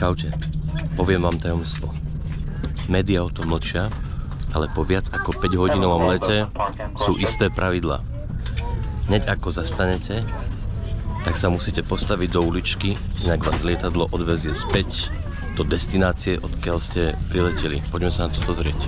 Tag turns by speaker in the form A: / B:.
A: Čaute, poviem vám tajomstvo. Média o tom mlčia, ale po viac ako 5-hodinovom lete sú isté pravidlá. Hneď ako zastanete, tak sa musíte postaviť do uličky, inak vás lietadlo odvezie späť do destinácie, odkiaľ ste prileteli. Poďme sa na to pozrieť.